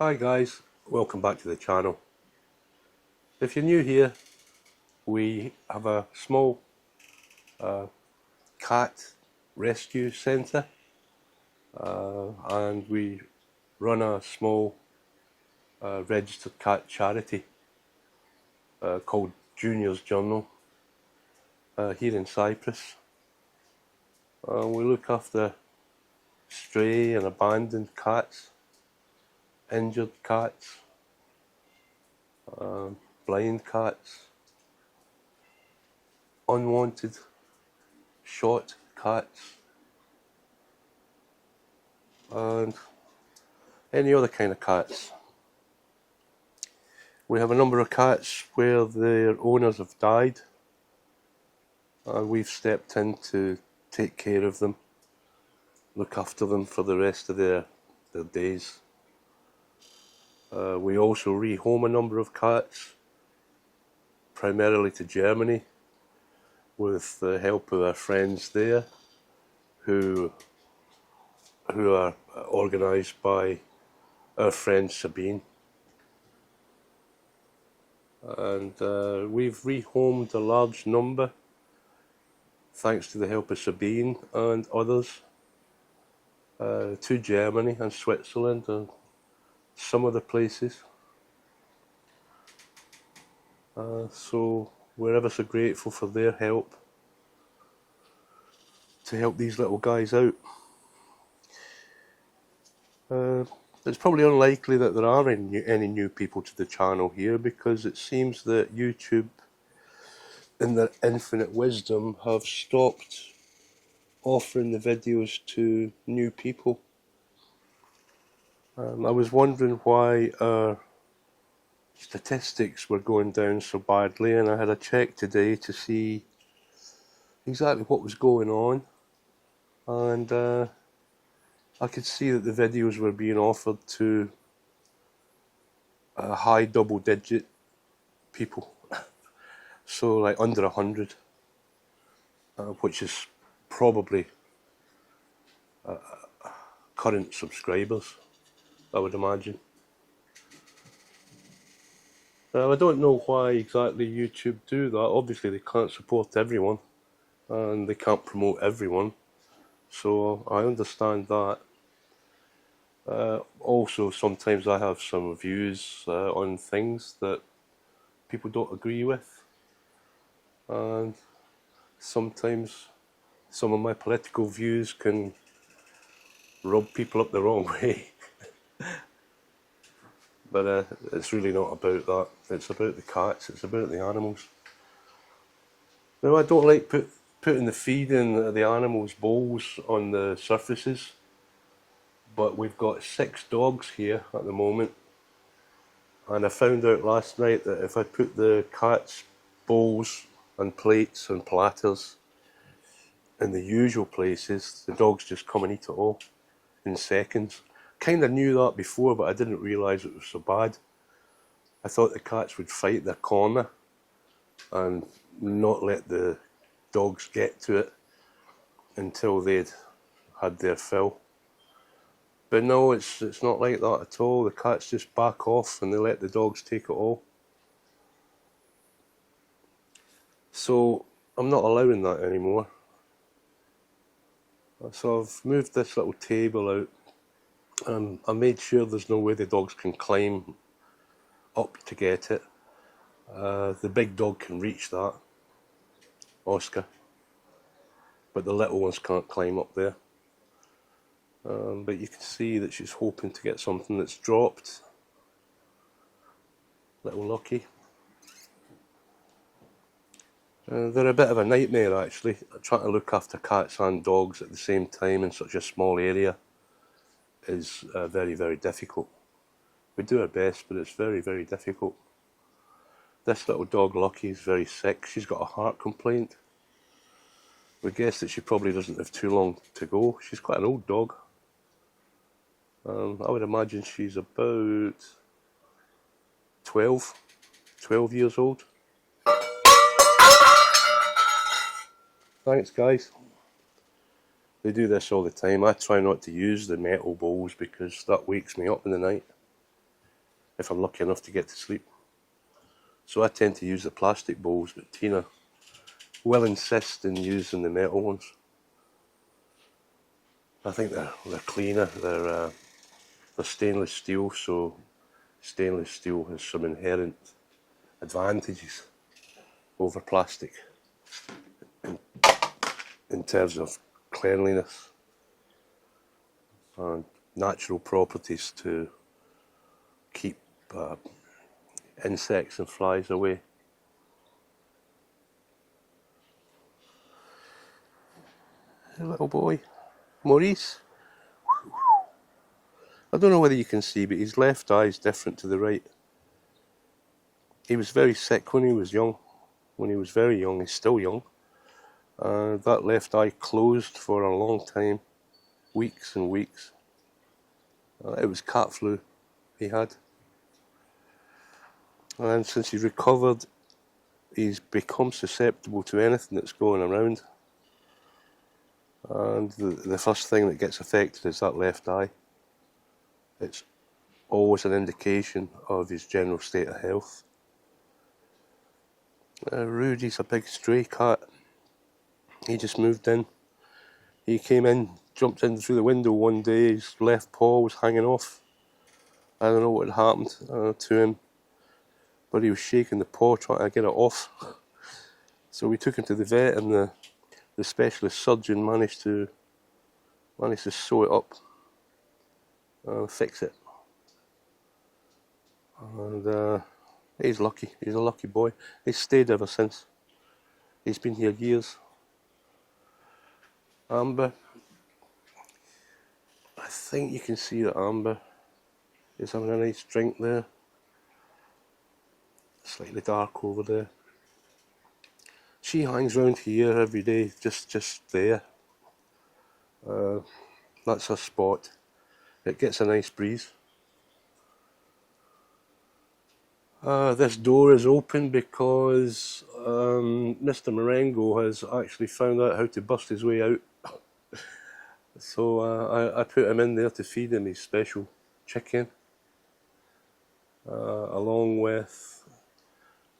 Hi guys, welcome back to the channel. If you're new here, we have a small cat rescue centre and we run a small registered cat charity called Junior's Journal here in Cyprus. We look after stray and abandoned cats, injured cats, blind cats, unwanted shot cats, and any other kind of cats. We have a number of cats where their owners have died and we've stepped in to take care of them, look after them for the rest of their days. We also rehome a number of cats, primarily to Germany, with the help of our friends there who are organised by our friend Sabine. And we've rehomed a large number thanks to the help of Sabine and others to Germany and Switzerland and some other places. So we're ever so grateful for their help to help these little guys out. It's probably unlikely that there are any new people to the channel here, because it seems that YouTube, in their infinite wisdom, have stopped offering the videos to new people. I was wondering why our statistics were going down so badly, and I had a check today to see exactly what was going on, and I could see that the videos were being offered to a high double-digit people, so like under 100, which is probably current subscribers, I would imagine. I don't know why exactly YouTube do that. Obviously they can't support everyone and they can't promote everyone, so I understand that. Also, sometimes I have some views on things that people don't agree with, and sometimes some of my political views can rub people up the wrong way. But it's really not about that. It's about the cats, it's about the animals. Now, I don't like putting the feed in the animals' bowls on the surfaces, but we've got 6 dogs here at the moment, and I found out last night that if I put the cats' bowls and plates and platters in the usual places, the dogs just come and eat it all in seconds. Kind of knew that before, but I didn't realise it was so bad. I thought the cats would fight their corner and not let the dogs get to it until they'd had their fill. But no, it's not like that at all. The cats just back off and they let the dogs take it all. So I'm not allowing that anymore. So I've moved this little table out, and I made sure there's no way the dogs can climb up to get it. The big dog can reach that, Oscar, but the little ones can't climb up there. But you can see that she's hoping to get something that's dropped. Little Lucky. They're a bit of a nightmare actually, trying to look after cats and dogs at the same time in such a small area is very, very difficult. We do our best, but it's very, very difficult. This little dog Lucky is very sick. She's got a heart complaint. We guess that she probably doesn't have too long to go. She's quite an old dog. I would imagine she's about 12 years old. Thanks guys. They do this all the time. I try not to use the metal bowls because that wakes me up in the night. if I'm lucky enough to get to sleep. So I tend to use the plastic bowls, but Tina will insist in using the metal ones. I think they're cleaner, they're stainless steel, so stainless steel has some inherent advantages over plastic in terms of cleanliness and natural properties to keep insects and flies away. Hey, little boy, Maurice. I don't know whether you can see, but his left eye is different to the right. He was very sick when he was young. When he was very young, he's still young. That left eye closed for a long time, weeks and weeks. It was cat flu he had. And since he's recovered, he's become susceptible to anything that's going around. And the first thing that gets affected is that left eye. It's always an indication of his general state of health. Rudy's a big stray cat. He just moved in. He came in, jumped in through the window one day, his left paw was hanging off. I don't know what had happened to him, but he was shaking the paw trying to get it off. So we took him to the vet, and the specialist surgeon managed to sew it up and fix it. And he's lucky. He's a lucky boy. He's stayed ever since. He's been here years. Amber. I think you can see that Amber is having a nice drink there. Slightly dark over there. She hangs round here every day, just there. That's her spot. It gets a nice breeze. This door is open because Mr. Marengo has actually found out how to bust his way out. So I put him in there to feed him his special chicken. Along with,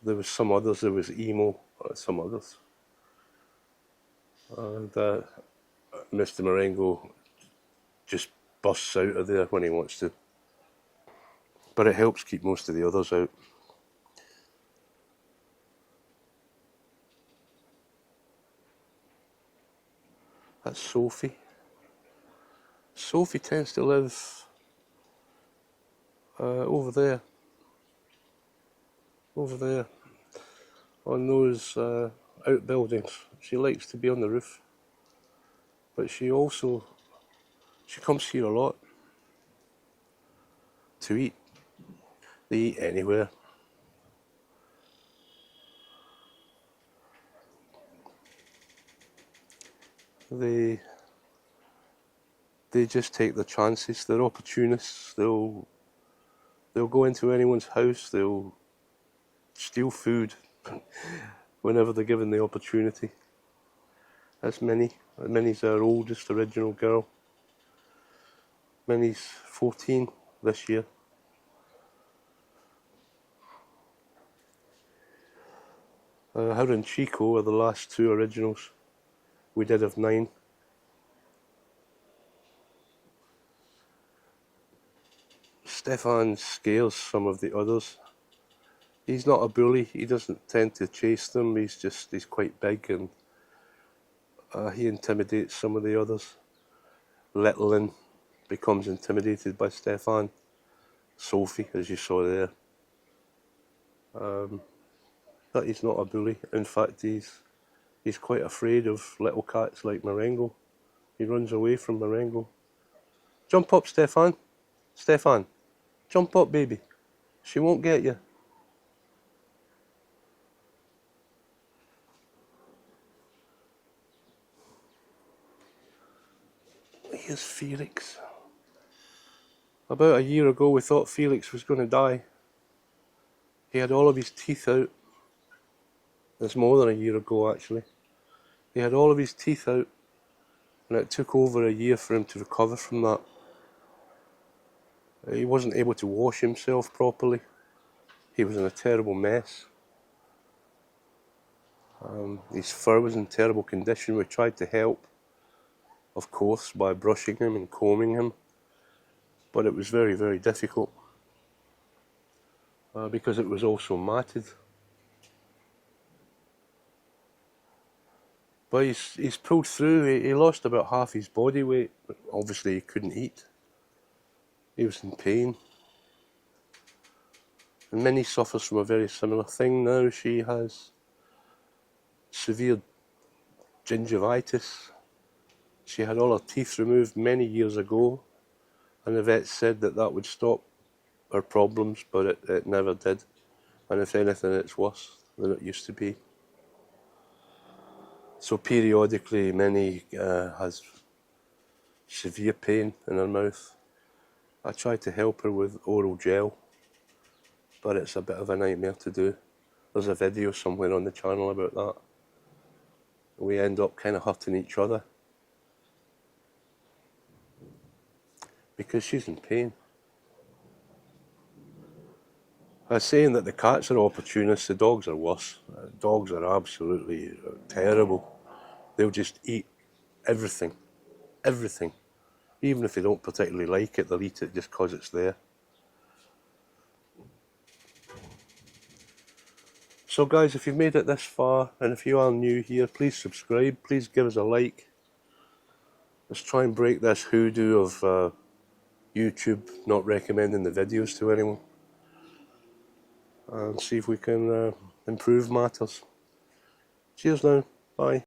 there was some others, there was Emo, some others. And Mr. Marengo just busts out of there when he wants to. But it helps keep most of the others out. That's Sophie. Sophie tends to live over there, on those outbuildings. She likes to be on the roof, but she comes here a lot to eat. They eat anywhere. They just take their chances. They're opportunists. They'll go into anyone's house. They'll steal food whenever they're given the opportunity. That's Minnie. Minnie's our oldest original girl. Minnie's 14 this year. Her and Chico are the last two originals. We did have 9. Stefan scares some of the others. He's not a bully. He doesn't tend to chase them. He's quite big, and he intimidates some of the others. Littlin becomes intimidated by Stefan. Sophie, as you saw there. But he's not a bully. In fact, he's quite afraid of little cats like Marengo. He runs away from Marengo. Jump up, Stefan. Stefan, jump up, baby. She won't get you. Here's Felix. About a year ago, we thought Felix was going to die. He had all of his teeth out. It's more than a year ago, actually. He had all of his teeth out, and it took over a year for him to recover from that. He wasn't able to wash himself properly. He was in a terrible mess. His fur was in terrible condition. We tried to help, of course, by brushing him and combing him, but it was very, very difficult because it was also matted. But he's pulled through. He lost about half his body weight, but obviously he couldn't eat. He was in pain. And Minnie suffers from a very similar thing now. She has severe gingivitis. She had all her teeth removed many years ago, and the vet said that that would stop her problems, but it never did. And if anything, it's worse than it used to be. So periodically, Minnie has severe pain in her mouth. I tried to help her with oral gel, but it's a bit of a nightmare to do. There's a video somewhere on the channel about that. We end up kind of hurting each other because she's in pain. I was saying that the cats are opportunists, the dogs are worse. Dogs are absolutely terrible. They'll just eat everything, everything. Even if they don't particularly like it, they'll eat it just because it's there. So guys, if you've made it this far, and if you are new here, please subscribe, please give us a like. Let's try and break this hoodoo of YouTube not recommending the videos to anyone, and see if we can improve matters. Cheers now, bye.